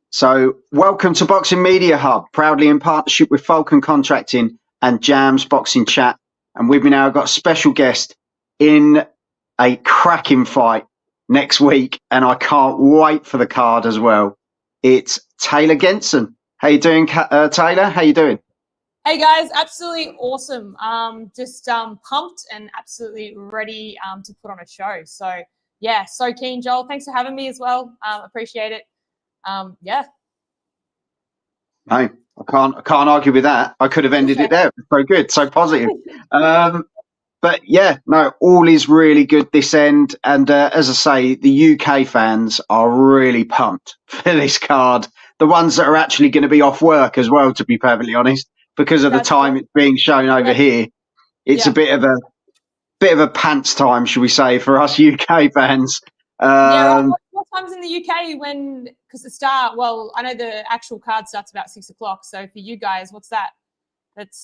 So, welcome to Boxing Media Hub, proudly in partnership with Falcon Contracting and Jam's Boxing Chat. And with me now, I've got a special guest in a cracking fight next week, and I can't wait for the card as well. It's Taylah Gentzen. How you doing, Taylah? How you doing? Hey guys, absolutely awesome. Just pumped and absolutely ready to put on a show. So yeah, so keen, Joel. Thanks for having me as well. Appreciate it. Yeah. No, I can't argue with that. I could have ended it there. So good, so positive. But yeah, no, all is really good this end. And as I say, the UK fans are really pumped for this card. The ones that are actually going to be off work as well, to be perfectly honest, because of the time it's being shown over here. It's a bit of a pants time, shall we say, for us UK fans. What time's in the UK when? Because the start. Well, I know the actual card starts about 6 o'clock. So for you guys, what's that?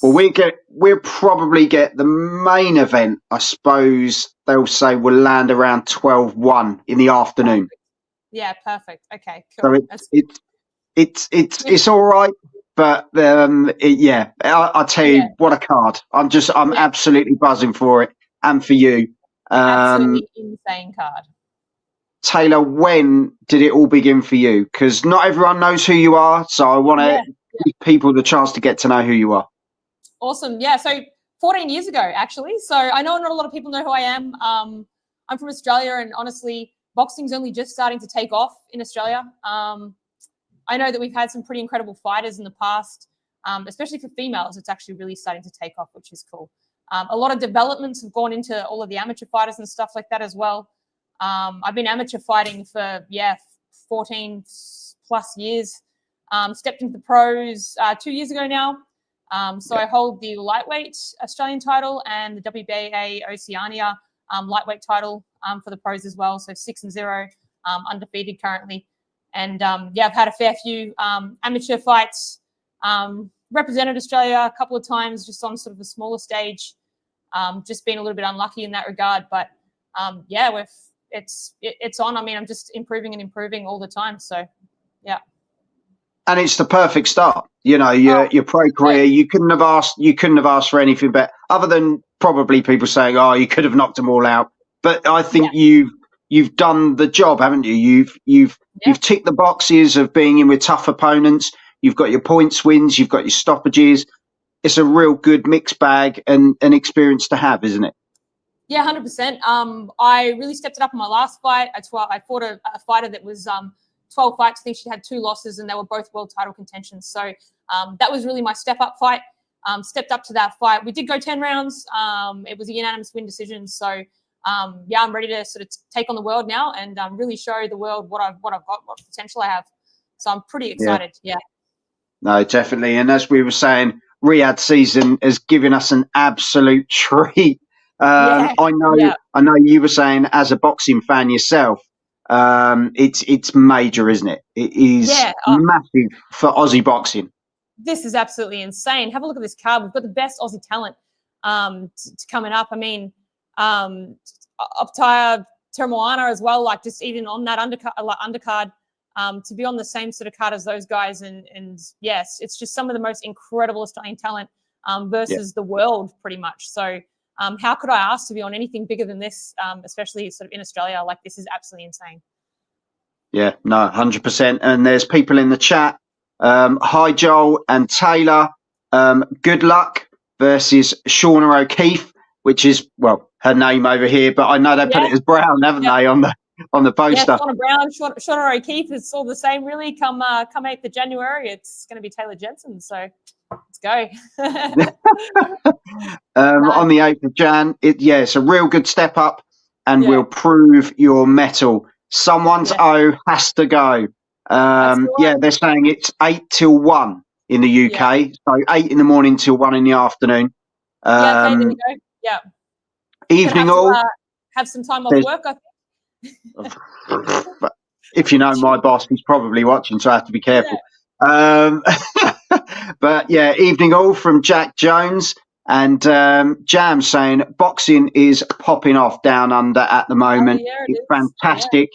Well, we'll probably get the main event. I suppose they'll say we'll land around 12:01 in the afternoon. Perfect. Yeah, perfect. Okay, cool. So it's all right, but I'll tell you what a card. I'm absolutely buzzing for it, and for you. Absolutely insane card. Taylah, when did it all begin for you? Because not everyone knows who you are, so I want to give people the chance to get to know who you are. Awesome. Yeah, so 14 years ago, actually. So I know not a lot of people know who I am. I'm from Australia, and honestly, boxing's only just starting to take off in Australia. I know that we've had some pretty incredible fighters in the past, especially for females. It's actually really starting to take off, which is cool. A lot of developments have gone into all of the amateur fighters and stuff like that as well. I've been amateur fighting for 14 plus years. Stepped into the pros 2 years ago now. So I hold the lightweight Australian title and the WBA Oceania lightweight title for the pros as well. So 6-0, undefeated currently. And I've had a fair few amateur fights. Represented Australia a couple of times, just on sort of a smaller stage. Just been a little bit unlucky in that regard, but it's on. I mean, I'm just improving all the time. So yeah. And it's the perfect start. You know, your pro career, you couldn't have asked for anything better, other than probably people saying, "Oh, you could have knocked them all out." But I think you've done the job, haven't you? You've ticked the boxes of being in with tough opponents. You've got your points wins, you've got your stoppages. It's a real good mixed bag and an experience to have, isn't it? Yeah, 100%. I really stepped it up in my last fight. I fought a fighter that was 12 fights. I think she had 2 losses, and they were both world title contentions. So that was really my step-up fight. Stepped up to that fight. We did go 10 rounds. It was a unanimous win decision. So, I'm ready to sort of take on the world now and really show the world what I've got, what potential I have. So I'm pretty excited. Yeah. No, definitely. And as we were saying, Riyadh season has given us an absolute treat. I know you were saying as a boxing fan yourself, it's major, isn't it? It is massive for Aussie boxing. This is absolutely insane. Have a look at this card. We've got the best Aussie talent coming up. I mean, Optaya Termoana as well, like just even on that undercard, to be on the same sort of card as those guys. And yes, it's just some of the most incredible Australian talent versus the world pretty much. So how could I ask to be on anything bigger than this, especially sort of in Australia? Like, this is absolutely insane. Yeah, no, 100%. And there's people in the chat. Hi, Joel and Taylah. Good luck versus Shauna O'Keefe, which is, well, her name over here, but I know they put it as Brown, haven't they, on the poster? Yeah, Shauna Brown, Shauna O'Keefe. It's all the same, really. Come 8th of January, it's going to be Taylah Gentzen. So let's go. On the 8th of Jan, it's a real good step up, and will prove your mettle. Someone's O has to go. They're saying it's 8 till 1 in the UK, so 8 in the morning till 1 in the afternoon. There you go. Yeah. Evening all. Have some time off work, I think. If you know my boss, he's probably watching, so I have to be careful. Yeah. But yeah, evening all from Jack Jones. And Jam saying boxing is popping off down under at the moment. It's fantastic.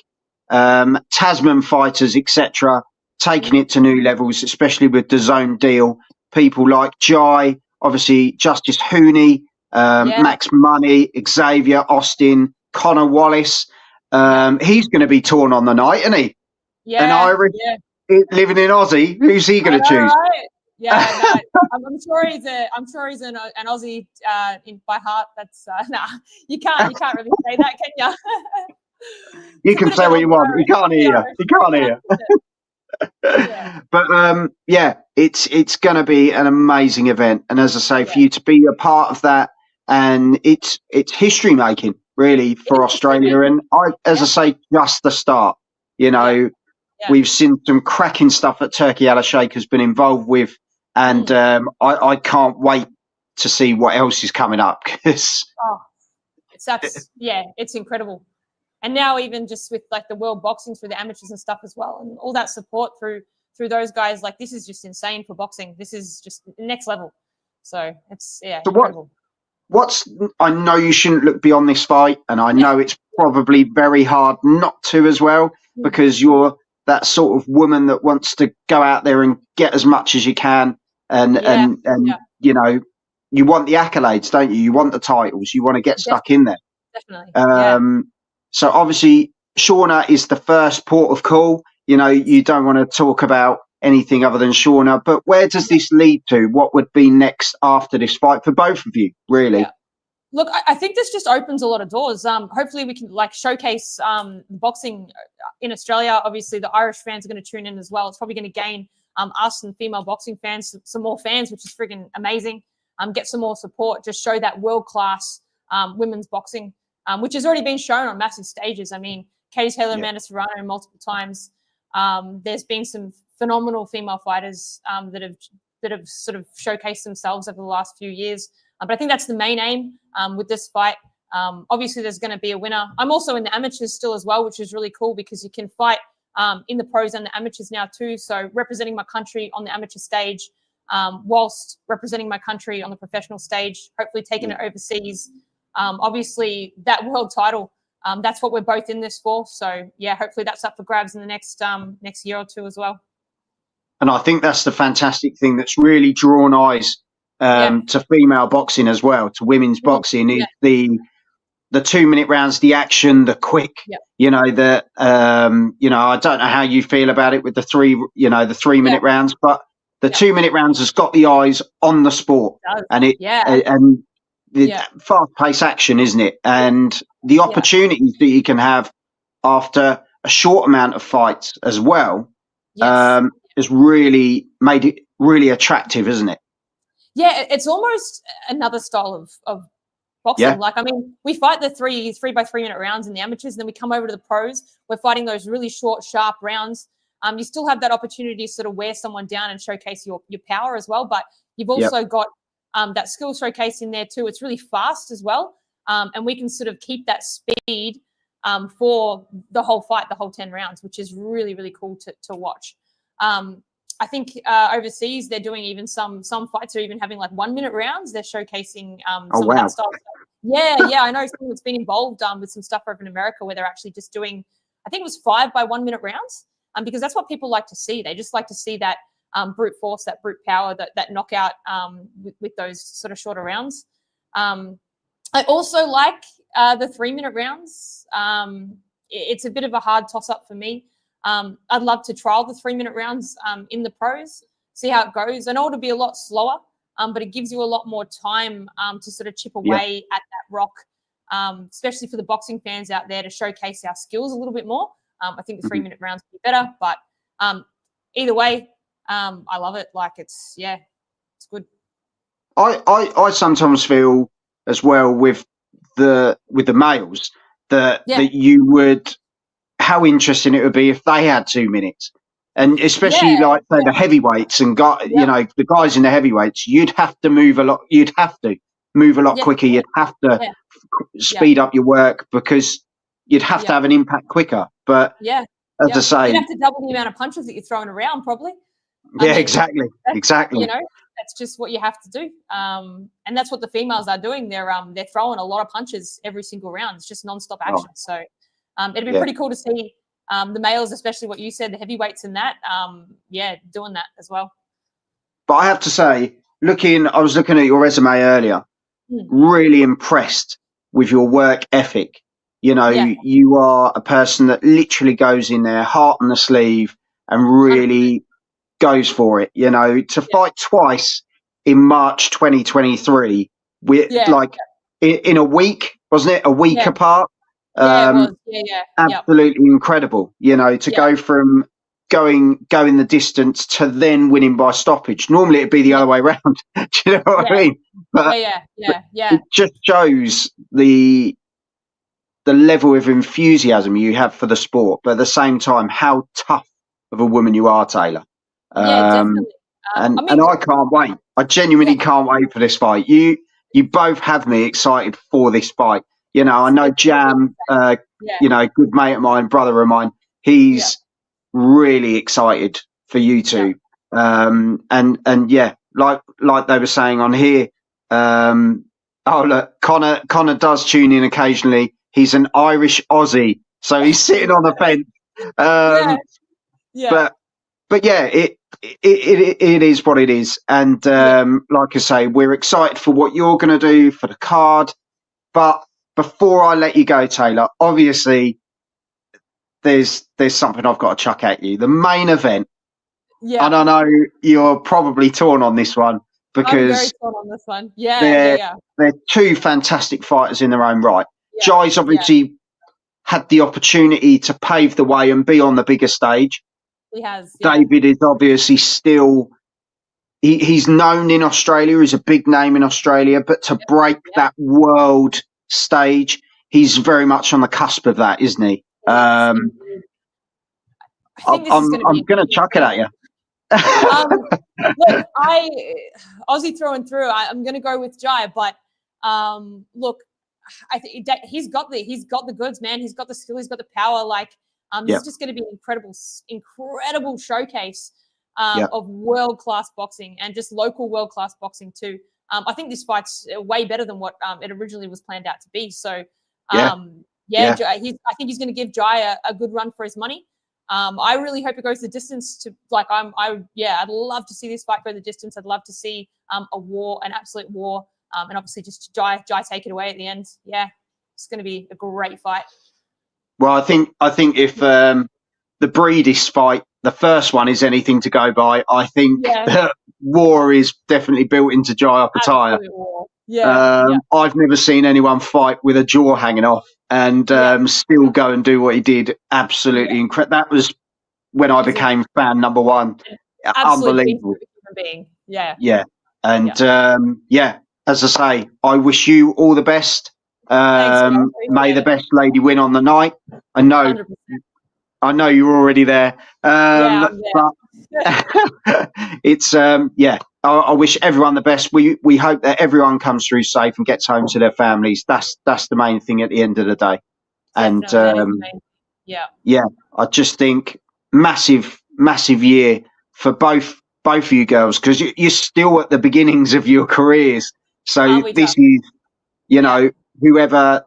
Tasman fighters, etc. taking it to new levels, especially with the zone deal. People like Jai, obviously Justice Hooney, Max Money, Xavier, Austin, Connor Wallace. He's going to be torn on the night, isn't he? Yeah, An Irish living in Aussie. Who's he going to choose? Right? Yeah, no, I'm sure he's an Aussie by heart. That's you can't really say that, can you? You can say what you want. He can't hear you. He can't hear. But it's going to be an amazing event, and as I say, for you to be a part of that, and it's history making really for Australia. And I say, just the start. You know, we've seen some cracking stuff that Turkey Al Sheikh has been involved with, and I can't wait to see what else is coming up, because it's incredible. And now even just with like the world boxing through the amateurs and stuff as well, and all that support through those guys, like this is just insane for boxing. This is just next level. So it's incredible. I know you shouldn't look beyond this fight, and I know it's probably very hard not to as well, because you're that sort of woman that wants to go out there and get as much as you can, and you know, you want the accolades, don't you? You want the titles. You want to get stuck in there. Definitely. So obviously, Shauna is the first port of call. You know, you don't want to talk about anything other than Shauna. But where does this lead to? What would be next after this fight for both of you, really? Yeah. Look, I think this just opens a lot of doors. Hopefully, we can like showcase boxing in Australia. Obviously, the Irish fans are going to tune in as well. It's probably going to gain us and female boxing fans some more fans, which is friggin' amazing. Get some more support. Just show that world class women's boxing. Which has already been shown on massive stages. I mean, Katie Taylor, Amanda Serrano multiple times. There's been some phenomenal female fighters that have sort of showcased themselves over the last few years. But I think that's the main aim with this fight. Obviously, there's going to be a winner. I'm also in the amateurs still as well, which is really cool because you can fight in the pros and the amateurs now too. So representing my country on the amateur stage, whilst representing my country on the professional stage, hopefully taking it overseas. Obviously, that world title, that's what we're both in this for. So, hopefully that's up for grabs in the next year or two as well. And I think that's the fantastic thing that's really drawn eyes to female boxing as well, to women's boxing, is the 2-minute rounds, the action, the quick, you know, I don't know how you feel about it with the 3-minute rounds, but the 2-minute rounds has got the eyes on the sport, and the fast-paced action, isn't it? And the opportunities that you can have after a short amount of fights as well has really made it really attractive, isn't it? Yeah, it's almost another style of boxing. Yeah. Like, I mean, we fight the 3 by 3 minute rounds in the amateurs, and then we come over to the pros. We're fighting those really short, sharp rounds. You still have that opportunity to sort of wear someone down and showcase your power as well, but you've also got that skill showcase in there too. It's really fast as well. And we can sort of keep that speed for the whole fight, the whole 10 rounds, which is really, really cool to watch. I think overseas they're doing even some fights are even having like 1 minute rounds. They're showcasing some of that stuff. Yeah. I know someone that's been involved with some stuff over in America where they're actually just doing, I think it was 5 by 1 minute rounds, because that's what people like to see. They just like to see that brute force, that brute power, that knockout with those sort of shorter rounds. I also like the 3 minute rounds. It's a bit of a hard toss up for me. I'd love to trial the 3 minute rounds in the pros, see how it goes. I know it'll be a lot slower, but it gives you a lot more time to sort of chip away at that rock, especially for the boxing fans out there, to showcase our skills a little bit more. I think the 3 minute rounds would be better, but either way, I love it. Like it's good. I sometimes feel as well with the males that you would, how interesting it would be if they had 2 minutes, and especially the heavyweights and you know, the guys in the heavyweights, you'd have to move a lot. You'd have to move a lot quicker. You'd have to speed up your work because you'd have to have an impact quicker. But as I say, you'd have to double the amount of punches that you're throwing around, probably. Yeah, exactly. You know, that's just what you have to do. And that's what the females are doing. They're throwing a lot of punches every single round. It's just nonstop action. So it'd be pretty cool to see the males, especially what you said, the heavyweights and that, doing that as well. But I have to say, I was looking at your resume earlier, really impressed with your work ethic. You know, you are a person that literally goes in there, heart on the sleeve, and really goes for it. You know, to fight twice in March 2023, in a week, wasn't it? A week apart. It was. Absolutely incredible. You know, to go from going the distance to then winning by stoppage. Normally it'd be the other way around. Do you know what I mean? But it just shows the level of enthusiasm you have for the sport, but at the same time, how tough of a woman you are, Taylah. Definitely. And I can't wait. I genuinely can't wait for this fight. You both have me excited for this fight. You know, I know Jam, you know, good mate of mine, brother of mine, he's really excited for you two. And yeah, like they were saying on here, look, Connor does tune in occasionally. He's an Irish Aussie, so he's sitting on the fence. But yeah, it is what it is. And like I say, we're excited for what you're going to do for the card. But before I let you go, Taylah, obviously there's something I've got to chuck at you. The main event. Yeah. And I know you're probably torn on this one because I'm very torn on this one. They're two fantastic fighters in their own right. Jai's obviously had the opportunity to pave the way and be on the bigger stage. He has. David is obviously still. He's known in Australia. He's a big name in Australia, but to break that world stage, he's very much on the cusp of that, isn't he? I'm going to chuck it at you. Look, Aussie through and through. I'm going to go with Jai, but look, I think he's got the goods, man. He's got the skill. He's got the power. Like, this is just going to be an incredible showcase of world-class boxing and just local world-class boxing too. I think this fight's way better than what it originally was planned out to be. So, I think he's going to give Jai a good run for his money. I really hope it goes the distance. I'd love to see this fight go the distance. I'd love to see an absolute war, and obviously just Jai take it away at the end. Yeah, it's going to be a great fight. Well, I think if the Breedis fight, the first one, is anything to go by, I think war is definitely built into Jai Opetaia. I've never seen anyone fight with a jaw hanging off and still go and do what he did. Absolutely incredible. That was when I became fan number one. Unbelievable. Human being. Yeah. And as I say, I wish you all the best. May the best lady win on the night. I know 100%. You're already there. But it's I wish everyone the best. We hope that everyone comes through safe and gets home to their families. That's the main thing at the end of the day. Definitely. And I just think massive year for both of you girls, because you're still at the beginnings of your careers. So this is, whoever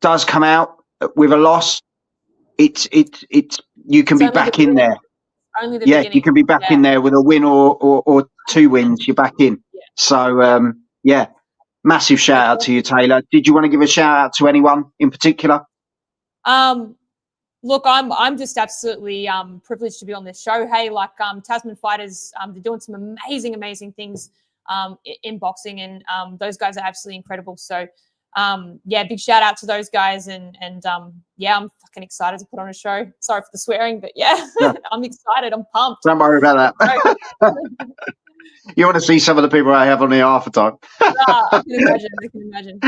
does come out with a loss, it's you can be back in there. Only the beginning. You can be back in there with a win or two wins. You're back in. So massive shout out to you, Taylah. Did you want to give a shout out to anyone in particular? Look, I'm just absolutely privileged to be on this show. Hey, Tasman Fighters, they're doing some amazing things in boxing, and those guys are absolutely incredible. So big shout out to those guys, and I'm fucking excited to put on a show. Sorry for the swearing, but I'm excited. I'm pumped. Don't worry about that. You want to see some of the people I have on here half the time. I can imagine.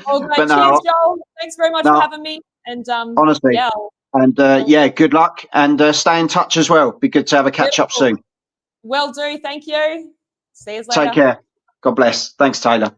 Well, great. Cheers, Joel. Thanks very much for having me. And honestly, good luck, and stay in touch as well. Be good to have a catch up soon. Will do. Thank you. See you later. Take care. God bless. Thanks, Taylah.